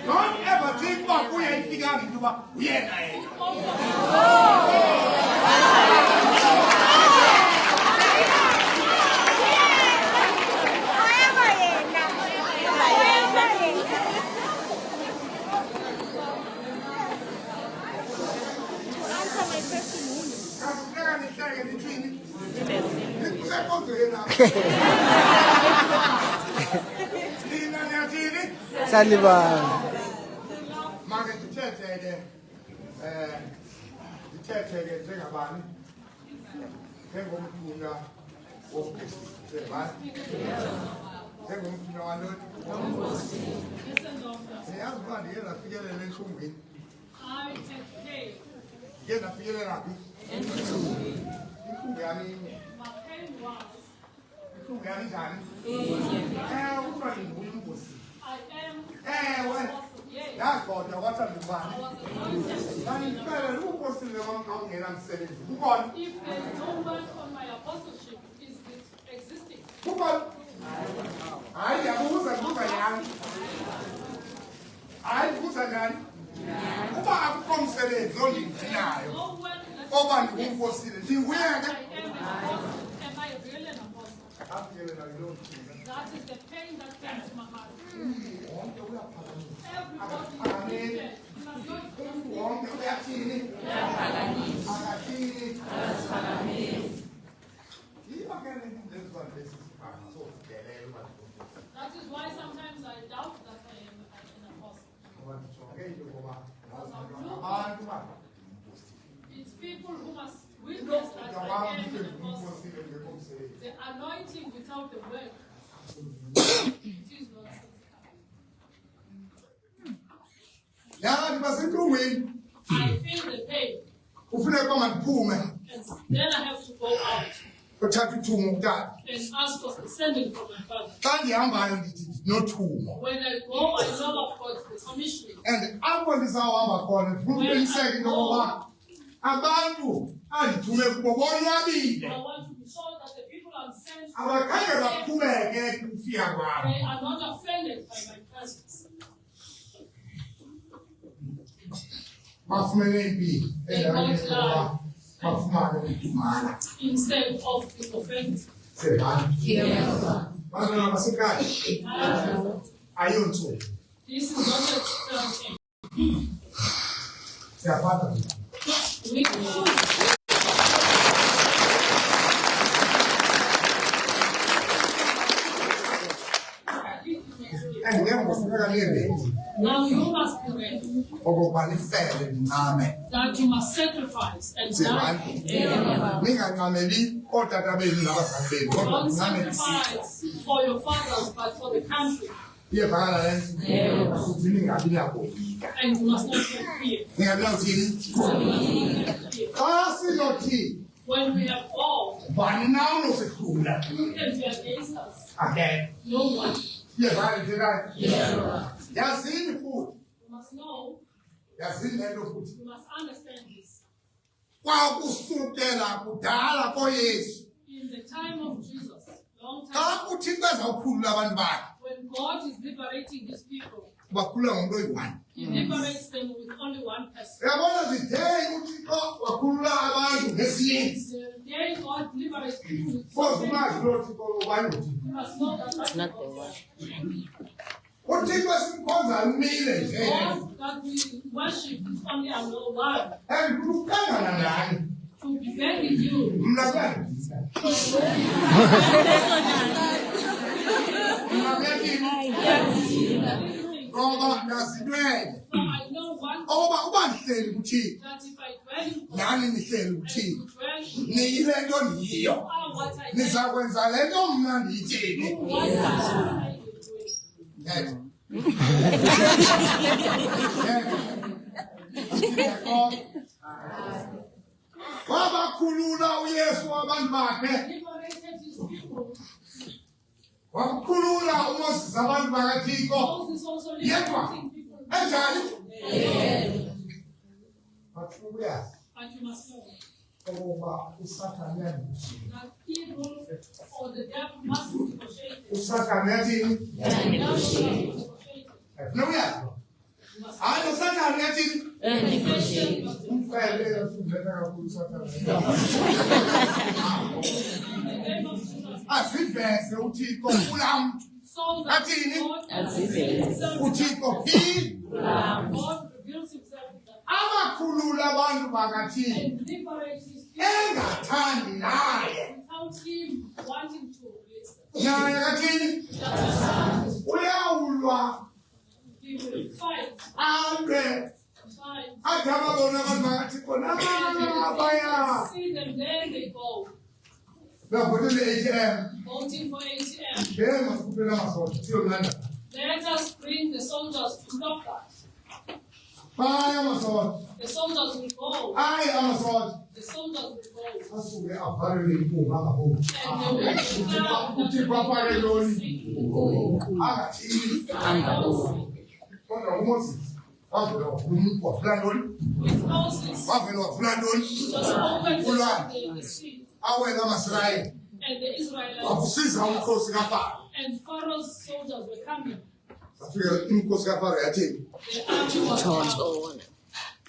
Don't ever think about who you figure out into what we are. Saliva. Margaret, the church thing about it. Then go to the office. Then go to the other. Say, I'm going to get a figure and then show me. Get a figure happy. That's what the water is bad. And who was in the one company and I'm saying, who got? If there's no word on my apostleship, is it existing? Who got? I who's a good man. I who's a man. Who have come to the only now? Oh, one who was in the way. Am I really an apostle? I'm feeling I don't. That is the pain that came to my heart. That is why sometimes I doubt that I am an apostle. It's people who must witness that I am an apostle. The anointing without the work. It is not. Yeah, it was a good win. I feel the pain. Who feel like come and pull me? And then I have to go out But try to God. and ask for sending from my father. Can't you have no tool? When I go, I know of God the commissioning. And I want this hour I'm calling. Who can say no back? About you. And to make what you I want to be sure that the people I'm sent to, our kind of pull again to fear. they are not offended by my presence. Instead of the offense. This is not a thing. Now you must be ready. That you must sacrifice and die. Don't sacrifice for your fathers, but for the country. And you must not have fear. When we have all, who can be against us? No one. You must know. You must understand this. In the time of Jesus, long time ago, when God is liberating his people, he liberates them with only one person. The day God liberates people with so many people, you must know that that's not the one. God that we worship is only our one. To be very you. ngoba nasidwele So I know one oba ubandihleli kuthini that if I dwell in God, nani nihleli kuthini dwell in niyile nto ndiyiyo what I niza kwenza le nto mna ndiyithini what I Net. Wabakhulula uYesu abantu bakhe liberated his people. wakhulula uMoses abantu bakaThixo Moses also liberating people. enjani bathuya But you must know ukuba uSathane that evil or the devil must be negotiated. uSathane yathini The devil must be negotiated. ekunoyazi hayi uSathane yathini Negotiated. umfele yasungena kakhulu uSathane In the name of Jesus. asiveze uThixo kulam So that Athini? God reveals himself. uThixo phi God reveals himself abakhulula abantu bakaThixo and liberates his people engathandi naye without him wanting to release them. naye kathini uyawulwa He will fight, ambe fight. ade ababona abantu bakaThixo nabaya See them, there they go, bavotele ATM voting for ATM. ngemasikuphela amasoda siyonanda Let us bring the soldiers to stop that. baya amasoda The soldiers will go. ayi amasoda The soldiers will go. asuke avalele impuma angaboni And they will declare uThixo afake loni that angathini they kodwa uMoses wavela wavula ntoni with Moses wavela wavula ntoni just opened the sea, awela amasirayeli and the Israelites wakusiza umkhosi kafaro and Pharaoh's soldiers were coming. safika umkhosi kafaro yathini The army was coming.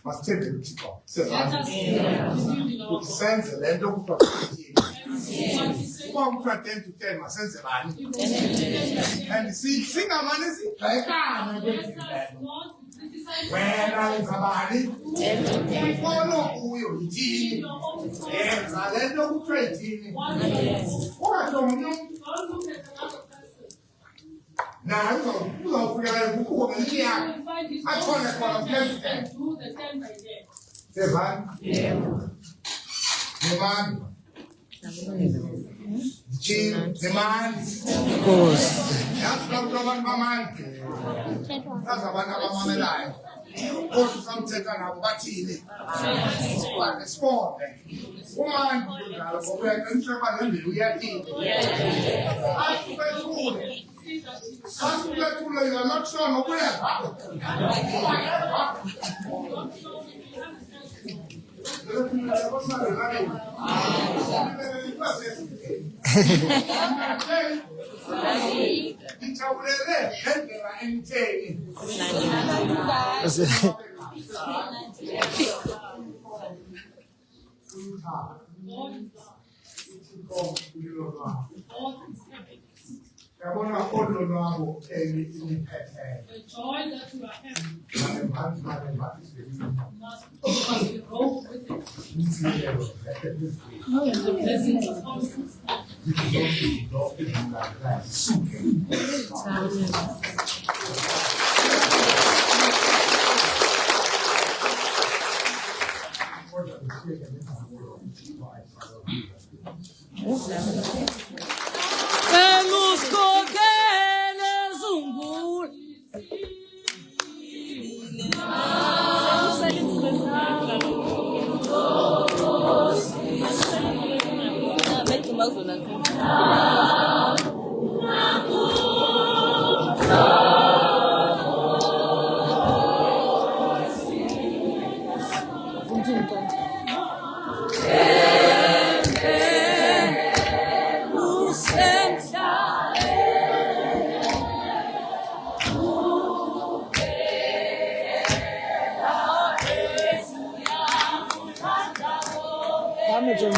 masithembele uThixo Let sezantsi us believe in our ukuthi God senze le nto kuthiwa kuthini and see what He said. uba kuthiwa 10 to 10 masenze bani He will say, and singamane sigxekana let kwezinto us not criticize wena wenza bani inkolo kuyo yithini your own thoughts. yenza le nto kuthiwa yithini One of ungajongi omnye don't look at another person. naye uzawufika kukuko ngelinye You yakhe will find his Achone khona own kulezi sentence and do the 10 by 10. sezani nemani Jim, nemani yazi kakuthi abantu bamandla yazi abantu abamamelayo kodwa usamthetha nabo bathini sibone umandi kunjalo ngoba uyaqiniseka nembewu iyathini asubethule See that he asubethule you are not sure nokuyeva don't show me if he understands. ngijabulele ngendlela enitheni yabona olonwabo eliphetheyo The joy that you are having must go with it. And the blessings of houses. Vamos coger Zungula. Vamos, John.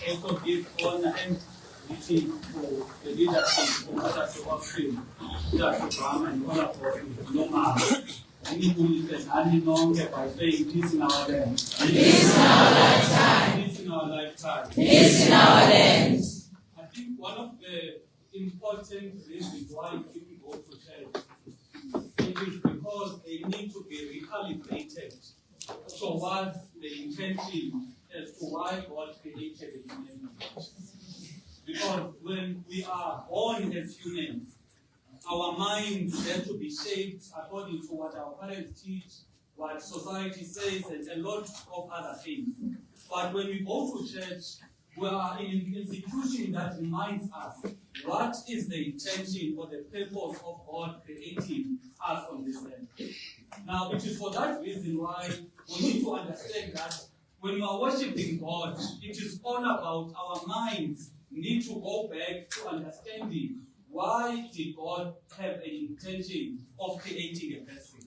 Also give honor and duty to the leadership of Leadership Offering, Leadership Ram and honor for normal. Anything is nonke by saying peace in our land. Peace in our lifetime. Peace in our lifetime. Peace in our land. I think one of the important reasons why people go to church is because they need to be recalibrated towards the intention as to why God created a human being. Because when we are born as humans, our minds have to be shaped according to what our parents teach, what society says, and a lot of other things. But when we go to church, we are in an institution that reminds us what is the intention or the purpose of God creating us on this earth. Now, it is for that reason why we need to understand that when we are worshiping God, it is all about our minds need to go back to understanding why did God have an intention of creating a person.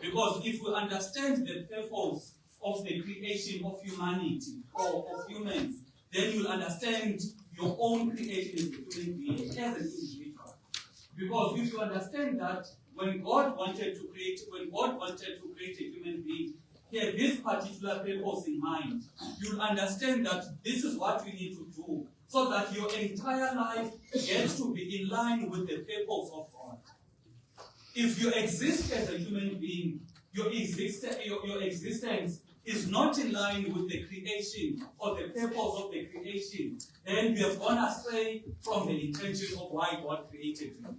Because if we understand the purpose of the creation of humanity or of humans, then you'll understand your own creation as a human being, as an individual. Because if you understand that when God wanted to create a human being, he had this particular purpose in mind, you'll understand that this is what we need to do so that your entire life gets to be in line with the purpose of God. If you exist as a human being, your existence is not in line with the creation or the purpose of the creation, then you have gone astray from the intention of why God created you.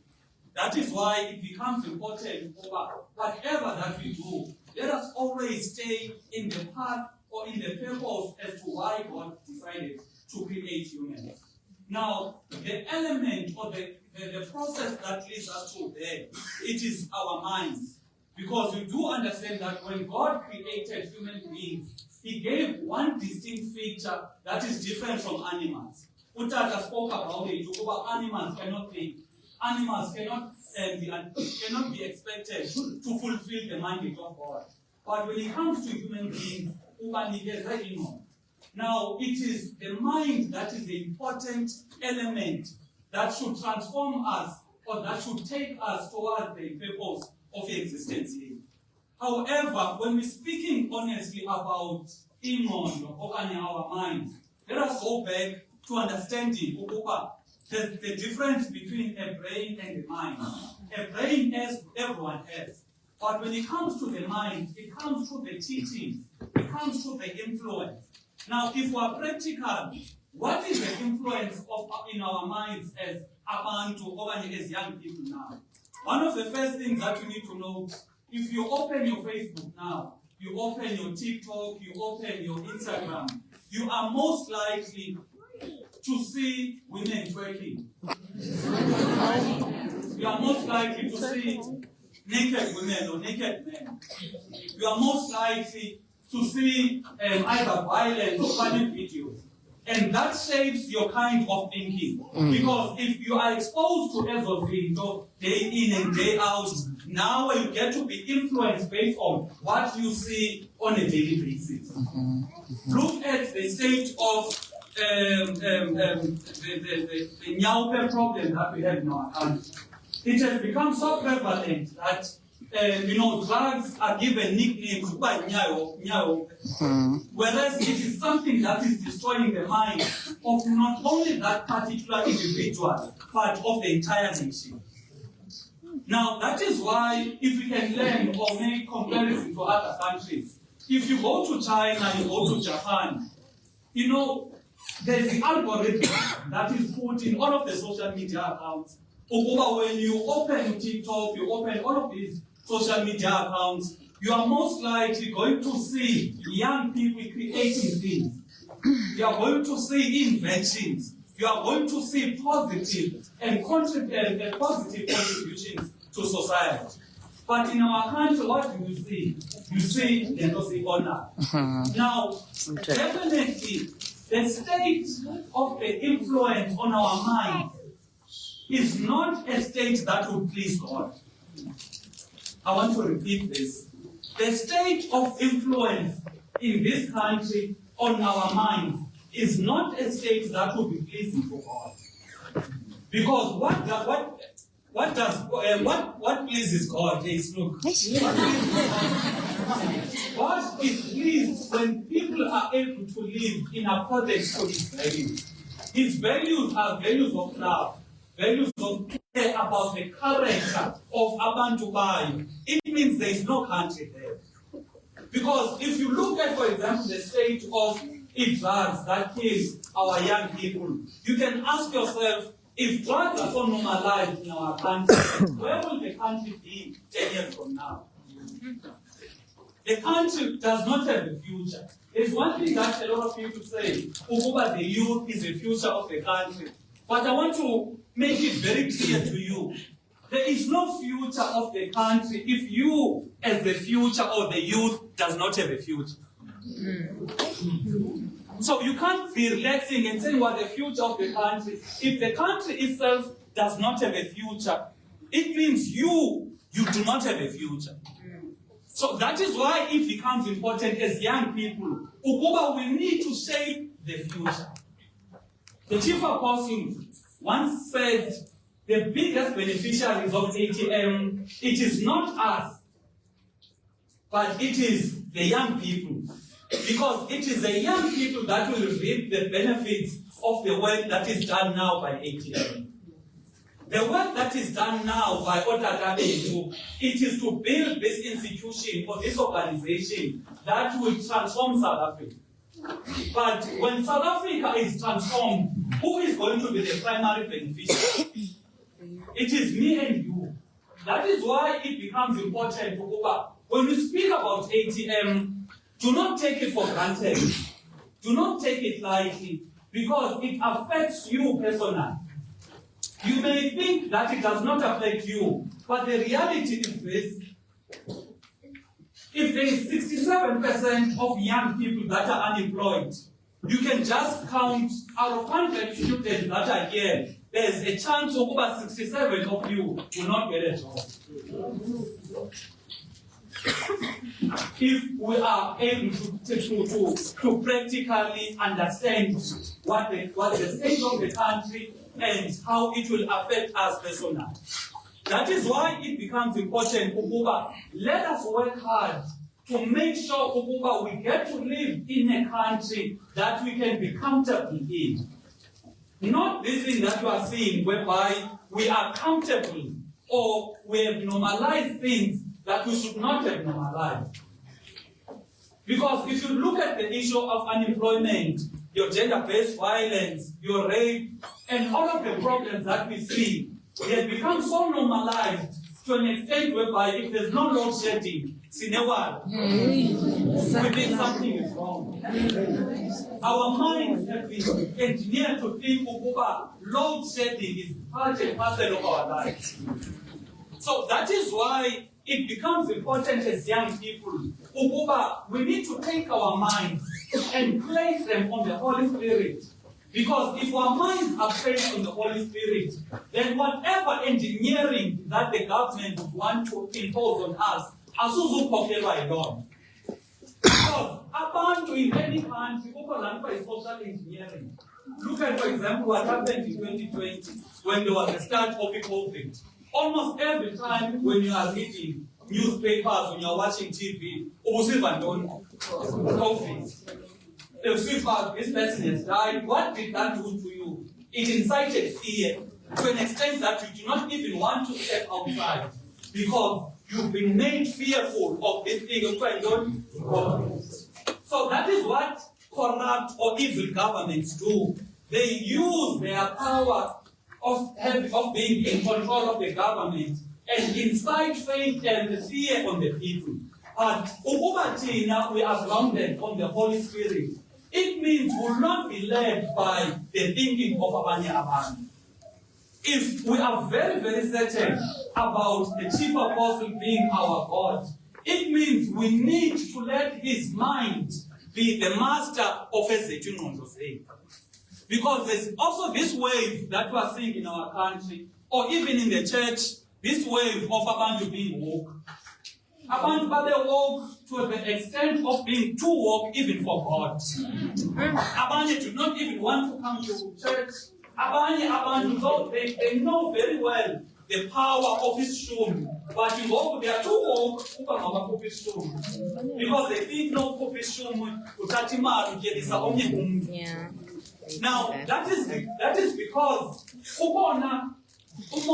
That is why it becomes important for whatever that we do, let us always stay in the path or in the purpose as to why God decided to create humans. Now, the element or the process that leads us to there, it is our minds. Because we do understand that when God created human beings, he gave one distinct feature that is different from animals. Utata spoke about it, animals cannot think. Animals cannot be expected to fulfill the mandate of God. But when it comes to human beings, now it is the mind that is the important element that should transform us, or that should take us towards the purpose of existence here. However, when we're speaking honestly about our minds, let us go back to understanding the difference between a brain and a mind. A brain, as everyone has. But when it comes to the mind, it comes through the teachings, it comes through the influence. Now, if we are practical, what is the influence in our minds as abantu or as young people now? One of the first things that you need to know, if you open your Facebook now, you open your TikTok, you open your Instagram, you are most likely to see women twerking. You are most likely to see naked women or naked men. You are most likely to see either violent or funny videos. And that shapes your kind of thinking. Because if you are exposed to video day in and day out, now you get to be influenced based on what you see on a daily basis. Look at the state of the Nyaupe problem that we have in our country. It has become so prevalent that drugs are given nicknames by Nyayo, whereas it is something that is destroying the mind of not only that particular individual, but of the entire nation. Now, that is why, if we can learn or make comparisons to other countries, if you go to China, you go to Japan, there's the algorithm that is put in all of the social media accounts. When you open TikTok, you open all of these social media accounts, you are most likely going to see young people creating things. You are going to see inventions. You are going to see positive and positive contributions to society. But in our country, what do you see? You see the honor. Now, definitely, the state of the influence on our mind is not a state that would please God. I want to repeat this. The state of influence in this country on our minds is not a state that would be pleasing to God. Because what pleases God is, look, God is pleased when people are able to live in accordance to His values. His values are values of love, values of care about the character of Abantu Bayi. It means there is no country there. Because if you look at, for example, the state of drugs that kill our young people, you can ask yourself, if drugs are so normalized in our country, where will the country be 10 years from now? The country does not have a future. There's one thing that a lot of people say, the youth is the future of the country. But I want to make it very clear to you. There is no future of the country if you, as the future or the youth, does not have a future. So you can't be relaxing and saying what the future of the country. If the country itself does not have a future, it means you do not have a future. So that is why it becomes important as young people. We need to shape the future. The Chief Apostle once said, the biggest beneficiaries of ATM, it is not us, but it is the young people. Because it is the young people that will reap the benefits of the work that is done now by ATM. The work that is done now by Otatabetu, it is to build this institution or this organization that will transform South Africa. But when South Africa is transformed, who is going to be the primary beneficiary? It is me and you. That is why it becomes important to when we speak about ATM, do not take it for granted. Do not take it lightly, because it affects you personally. You may think that it does not affect you, but the reality is this. If there is 67% of young people that are unemployed, you can just count out of 100 students that are here, there's a chance of over 67 of you will not get a job. If we are able to practically understand what the state of the country and how it will affect us personally. That is why it becomes important, Ukuba, let us work hard to make sure, Ukuba, we get to live in a country that we can be comfortable in. Not this thing that you are seeing whereby we are comfortable or we have normalized things that we should not have normalized. Because if you look at the issue of unemployment, your gender-based violence, your rape, and all of the problems that we see, they have become so normalized to an extent whereby if there's no load shedding, we think something is wrong. Our minds have been engineered to think that load shedding is part and parcel of our lives. So that is why it becomes important as young people. We need to take our minds and place them on the Holy Spirit. Because if our minds are placed on the Holy Spirit, then whatever engineering that the government would want to impose on us, asuzukhokhelwa yilona. Because abantu in any country, is social engineering. Look at, for example, what happened in 2020 when there was a start of COVID. Almost every time when you are reading newspapers, when you are watching TV, COVID. This person has died. What did that do to you? It incited fear to an extent that you do not even want to step outside because you've been made fearful of this thing. So that is what corrupt or evil governments do. They use their power of being in control of the government and incite faith and fear on the people. But we are grounded on the Holy Spirit. It means we will not be led by the thinking of abanye abantu. If we are very, very certain about the chief apostle being our God, it means we need to let his mind be the master of a. Because there's also this wave that we are seeing in our country, or even in the church, this wave of abantu being woke. Abantu are woke to the extent of being too woke even for God. Abantu do not even want to come to church. Abantu, they know very well the power of his shum. But you go, they are too woke because they think no shum. Now that is because in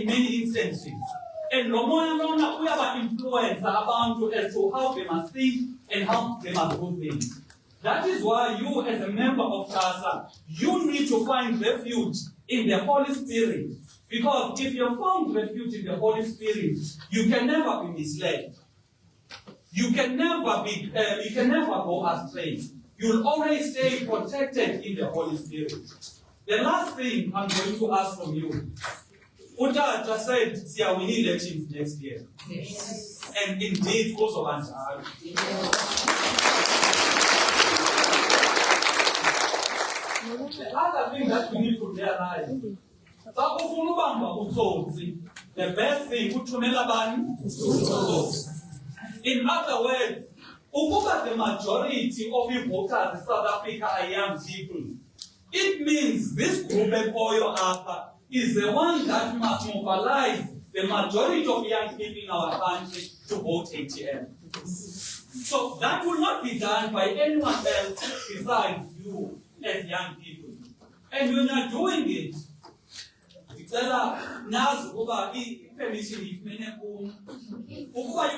many instances. And Lomoya we have influence abantu as to how they must think and how they must do things. That is why you, as a member of TASA, you need to find refuge in the Holy Spirit. Because if you found refuge in the Holy Spirit, you can never be misled. You can never go astray. You'll always stay protected in the Holy Spirit. The last thing I'm going to ask from you. Uta just said, we need elections next year. Yes. And indeed, also answer. The other thing that we need to realize, the best thing, in other words, the majority of you voters in South Africa are young people. It means this group is the one that must mobilize the majority of young people in our country to vote ATM. So that will not be done by anyone else besides you as young people. And when you're doing it, you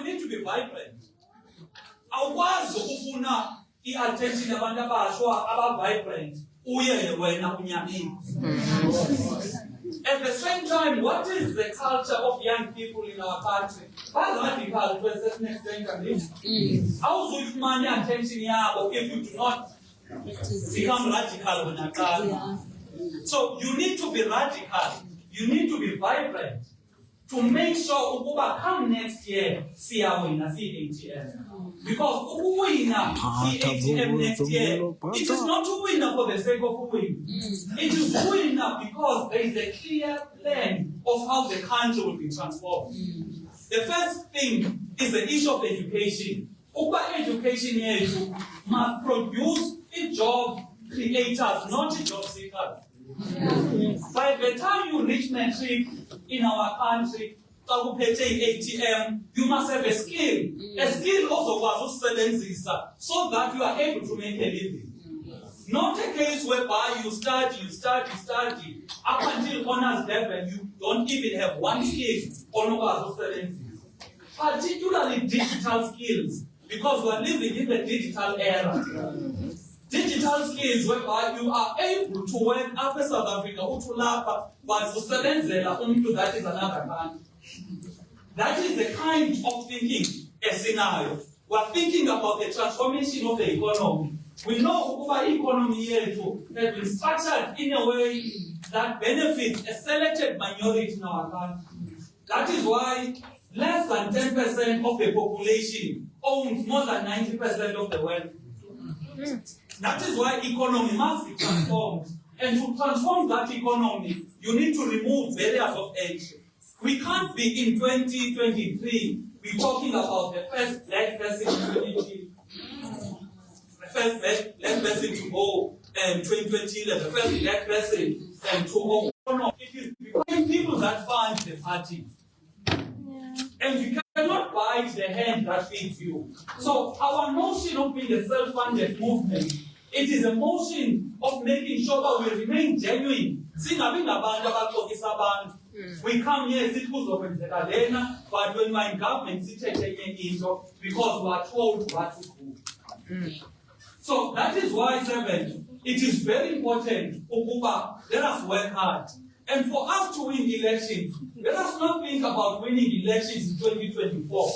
need to be vibrant. Attention vibrant. At the same time, what is the culture of young people in our country? Radical to a certain extent. How should you manage attention if you do not become radical? So you need to be radical. You need to be vibrant. to make sure ukuba come next year siyawina ATM. Because uwina ATM next year, it is not to win for the sake of winning. It is winner because there is a clear plan of how the country will be transformed. The first thing is the issue of education. Education here must produce a job creators, not job seekers. By the time you reach matric in our country, ATM, you must have a skill. A skill also was so that you are able to make a living. Not a case whereby you study, up until honors level, you don't even have one skill on particularly digital skills, because we are living in the digital era. Digital skills whereby you are able to work after South Africa, but that is another country. That is the kind of thinking, a scenario. We are thinking about the transformation of the economy. We know the economy here has been structured in a way that benefits a selected minority in our country. That is why less than 10% of the population owns more than 90% of the wealth. That is why economy must be transformed. And to transform that economy, you need to remove barriers of entry. We can't be in 2023, we're talking about the first black person in unity, the first black person to go 2020, the first black person to go. No, it is because people that fund the party. And you cannot bite the hand that feeds you. So our notion of being a self-funded movement, it is a motion of making sure that we remain genuine. We come here but when my government because we are told what to do. So that is why, it is very important, let us work hard. And for us to win elections, let us not think about winning elections in 2024.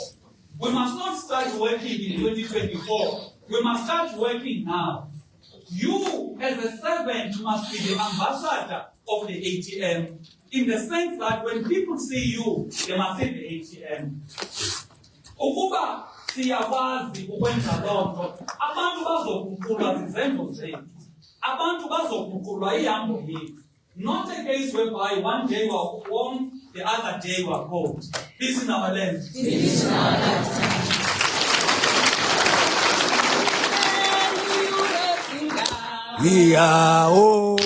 We must not start working in 2024. We must start working now. You, as a servant, must be the ambassador of the ATM, in the sense that when people see you, they must see the ATM. Ukuba siyawazi ukwenza lonto, abantu bazokuqulwa zizenzo zethu. Abantu bazokuqulwa ihambo yethu. Not a case whereby one day we are warm, the other day we are cold. Peace in our land. Peace in our lifetime. Yeah, oh.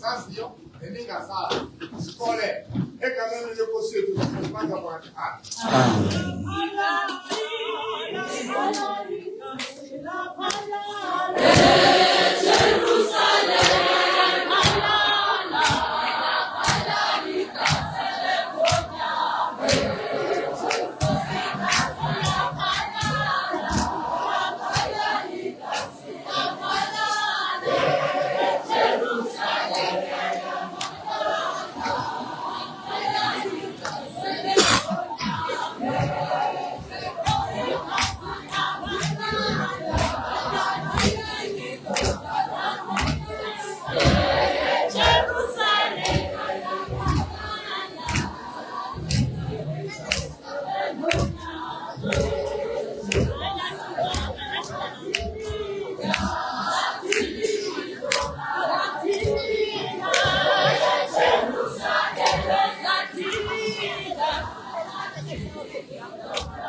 eninasaziyo neningasazi sikole egameni lenkosi yethu sikhulumaza kwathi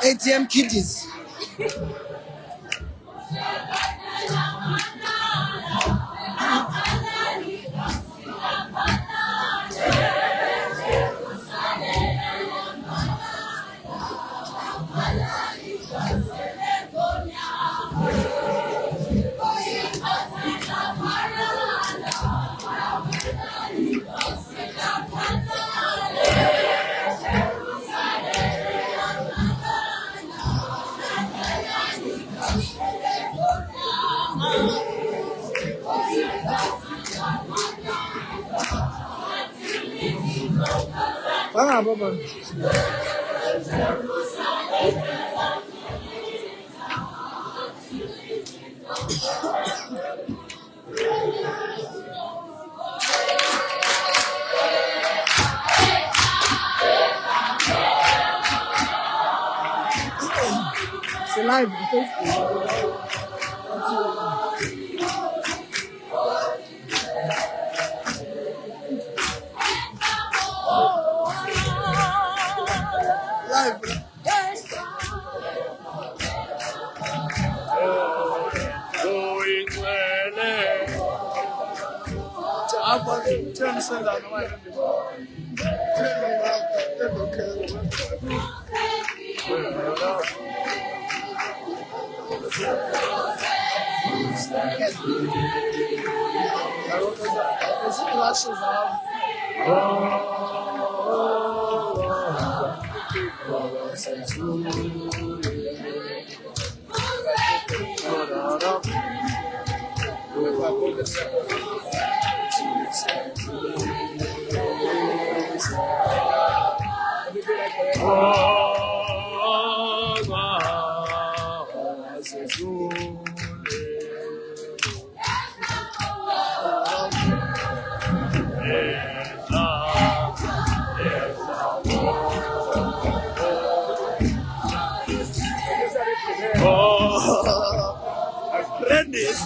ATM kiddies. Baba. It's live on Facebook. Turn the down the light.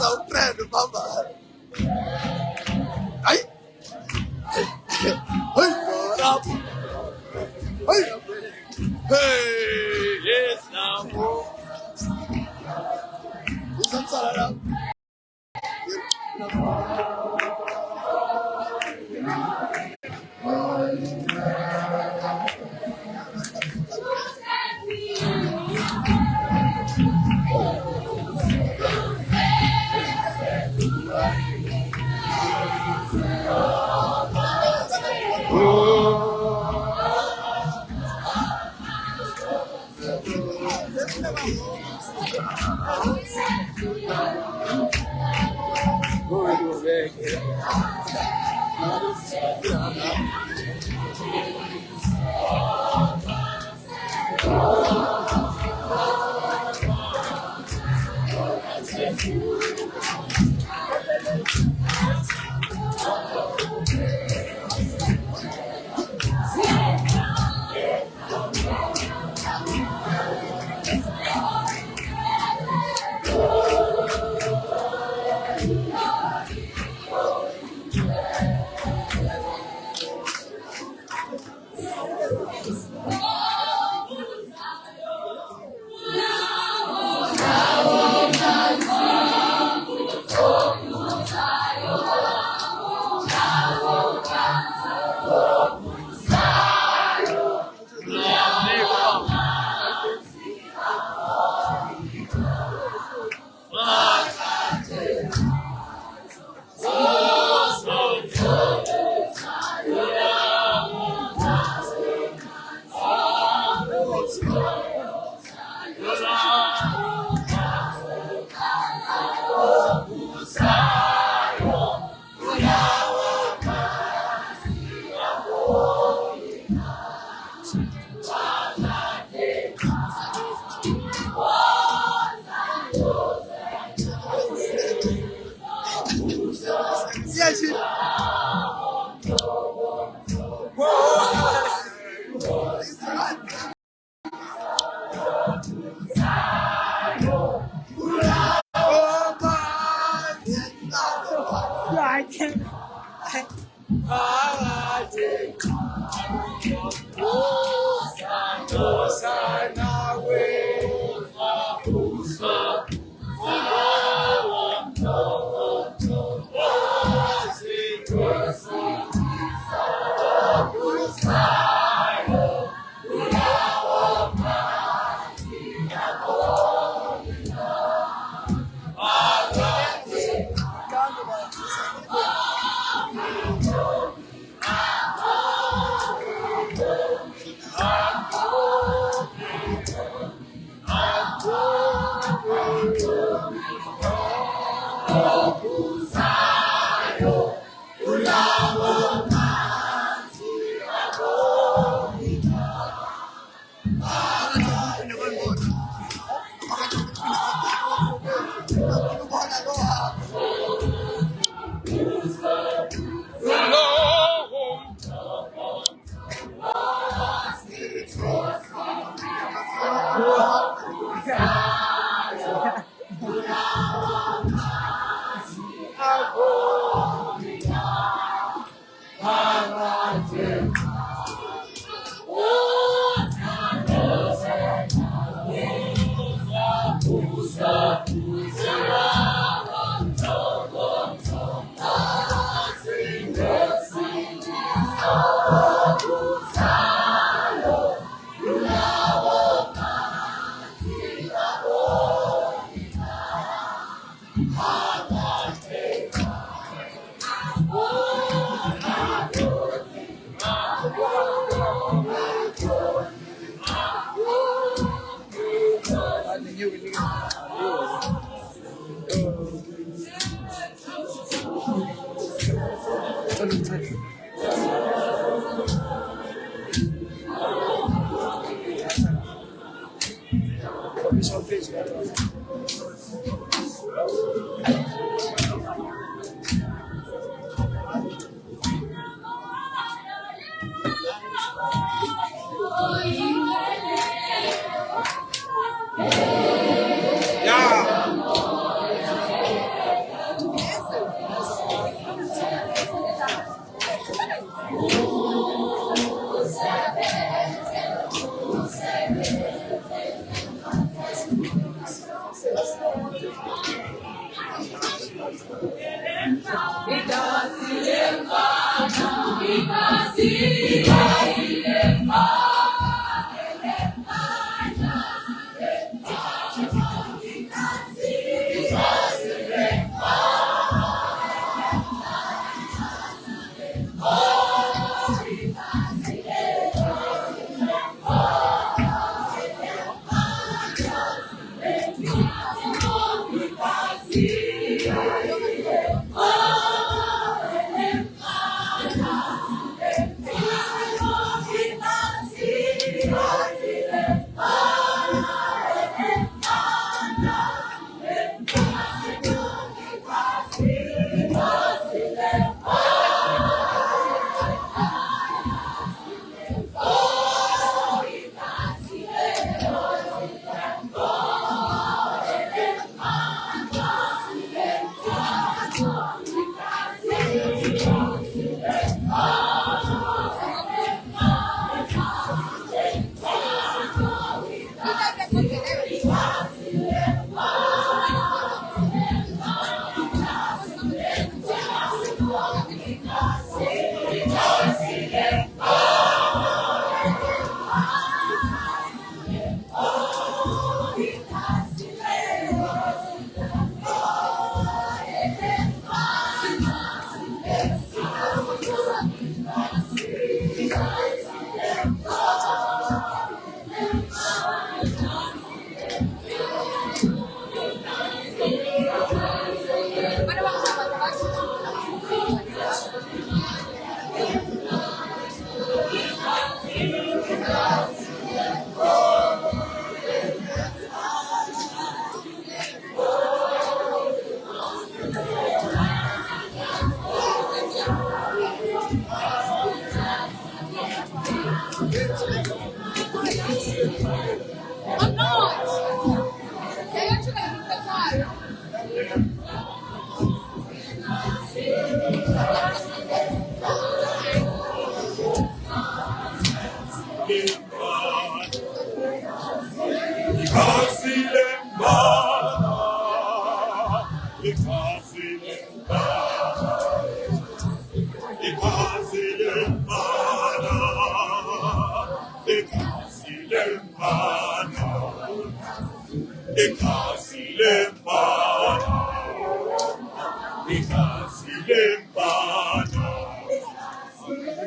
So proud of Mama. Hey, what up? Hey, yes, now.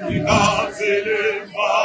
Because